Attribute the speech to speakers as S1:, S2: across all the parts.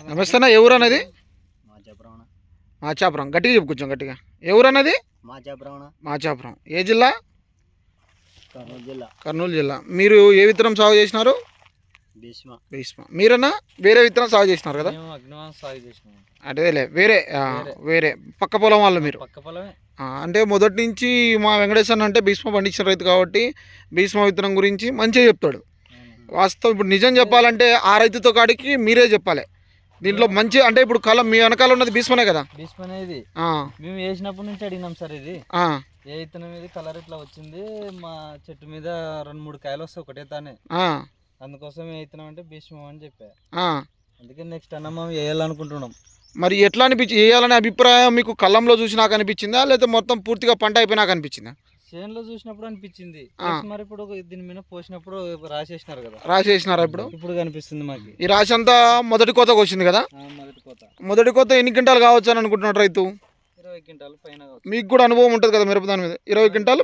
S1: నమస్తే అన్న, ఎవరు అన్నది?
S2: మాచాపురం.
S1: మాచాపురం. గట్టిగా చెప్పు, కొంచెం గట్టిగా. ఎవరు అన్నది?
S2: మాచాపురం.
S1: మాచాపురం. ఏ జిల్లా?
S2: కర్నూలు జిల్లా.
S1: కర్నూలు జిల్లా. మీరు ఏ విత్తనం సాగు చేసినారు?
S2: భీష్మ.
S1: భీష్మ. మీరన్నా వేరే విత్తనం సాగు చేసినారు కదా?
S2: అగ్నివాన్ సాగు చేసినాం.
S1: అదేలే, వేరే వేరే పక్క పొలం వాళ్ళు మీరు.
S2: పక్క పొలమే.
S1: అంటే మొదటి నుంచి మా వెంకటేశ్వర అంటే భీష్మ పండించిన రైతు కాబట్టి భీష్మ విత్తనం గురించి మంచిగా చెప్తాడు. వాస్తవం ఇప్పుడు నిజం చెప్పాలంటే ఆ రైతుతో కాడికి మీరే చెప్పాలి. దీంట్లో మంచి అంటే ఇప్పుడు కలం మీ వెనకాల ఉన్నది భీష్మనే కదా?
S2: భీష్మనే. ఇది మేము వేసినప్పటి నుంచి అడిగినాం సార్. ఇది ఏ విత్తనం ఇది కలర్ ఇట్లా వచ్చింది, మా చెట్టు మీద 2-3 కాయలు వస్తాయి ఒకటే తానే, అందుకోసం ఏ విత్తనం అంటే భీష్మం అని చెప్పా. అందుకే నెక్స్ట్ అన్న మేము వేయాలనుకుంటున్నాం.
S1: మరి ఎట్లా వేయాలనే అభిప్రాయం మీకు కళ్ళంలో చూసినాక అనిపించిందా, లేకపోతే మొత్తం పూర్తిగా పంట అయిపోయినాక అనిపించిందా?
S2: చేనులో చూసినప్పుడు అనిపించింది. మరి ఇప్పుడు దీని మీద పోసినప్పుడు రాసేసినారు కదా.
S1: రాసేసినారా? ఇప్పుడు
S2: కనిపిస్తుంది మాకు.
S1: ఈ రాశి అంతా మొదటి కోతకు వచ్చింది కదా? మొదటి కోత ఎన్ని క్వింటాలు కావచ్చు అని అనుకుంటున్నాడు రైతు?
S2: 20 క్వింటాలు పైన.
S1: మీకు కూడా అనుభవం ఉంటుంది కదా మిరప దాని మీద? 20 క్వింటాలు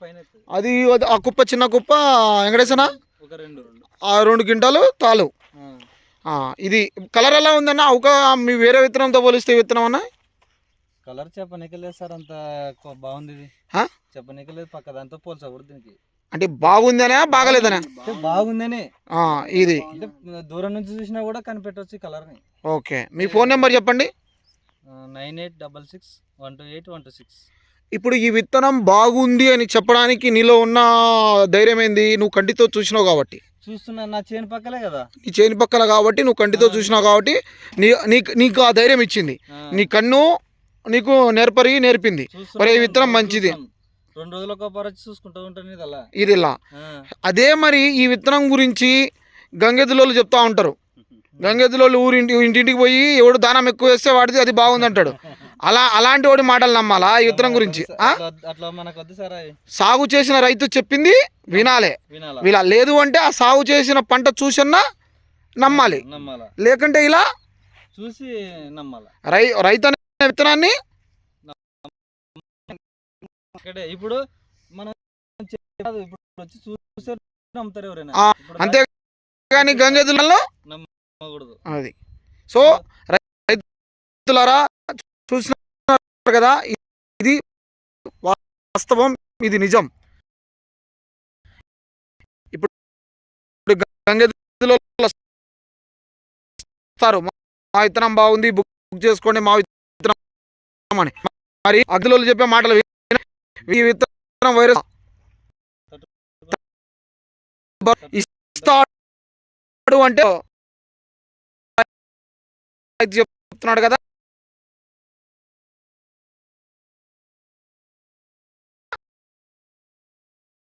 S2: పైన.
S1: అది ఆ కుప్ప, చిన్న కుప్ప వెంకటేశనా?
S2: ఒక
S1: 2 క్వింటాలు తాలు. ఇది కలర్ ఎలా ఉందన్న? మీ వేరే విత్తనంతో పోలిస్తే విత్తనం అన్న
S2: కలర్ చెప్పనీకలేదు సార్. అంత బాగుంది. ఇది చెప్పనీకలేదు, పక్క దాంతో పోల్చకూడదు దీనికి.
S1: అంటే బాగుందనే బాగలేదనే?
S2: బాగుందనే.
S1: ఇది
S2: దూరం నుంచి చూసినా కూడా కనిపెట్టవచ్చు ఈ కలర్ని.
S1: ఓకే, మీ ఫోన్ నెంబర్ చెప్పండి.
S2: 9866128126.
S1: ఇప్పుడు ఈ విత్తనం బాగుంది అని చెప్పడానికి నీలో ఉన్న ధైర్యం ఏంది? నువ్వు కంటితో చూసినావు కాబట్టి.
S2: చూస్తున్నా, నా చేను పక్కలే కదా.
S1: నీ చేను పక్కల కాబట్టి నువ్వు కంటితో చూసినావు కాబట్టి నీకు ఆ ధైర్యం ఇచ్చింది. నీ కన్ను నీకు నేర్పింది మరి ఈ విత్తనం మంచిది.
S2: 2 రోజులకు వచ్చి చూసుకుంటూ ఉంటాను
S1: ఇది ఇలా. అదే మరి ఈ విత్తనం గురించి గంగెద్దులోళ్ళు చెప్తా ఉంటారు. గంగెద్దులోళ్ళు ఇంటింటికి పోయి ఎవడు దానం ఎక్కువ వేస్తే వాడిది అది బాగుంది అంటాడు. అలాంటి వాడి మాటలు నమ్మాలా ఈ విత్తనం గురించి? సాగు చేసిన రైతు చెప్పింది వినాలే. లేదు అంటే ఆ సాగు చేసిన పంట చూసన్నా నమ్మాలి, లేకుంటే ఇలా
S2: చూసి నమ్మాలి.
S1: రైతు అనే విత్తనాన్ని
S2: ఇప్పుడు మనం వచ్చి చూసే నమ్ముతారు ఎవరైనా,
S1: అంతేగాని గంగెద్దులలో నమ్మకూడదు. అది సో రైతులారా చూసినారు కదా, ఇది వాస్తవం, ఇది నిజం. ఇప్పుడు గంగెద్దులో వస్తారు, మా విత్తనం బాగుంది బుక్ చేసుకోండి మా విత్తనం అని. మరి అగ్దులో చెప్పే మాటలు ఈ విత్తనం వైరస్ ఇస్తాడు అంటే చెప్తున్నాడు కదా.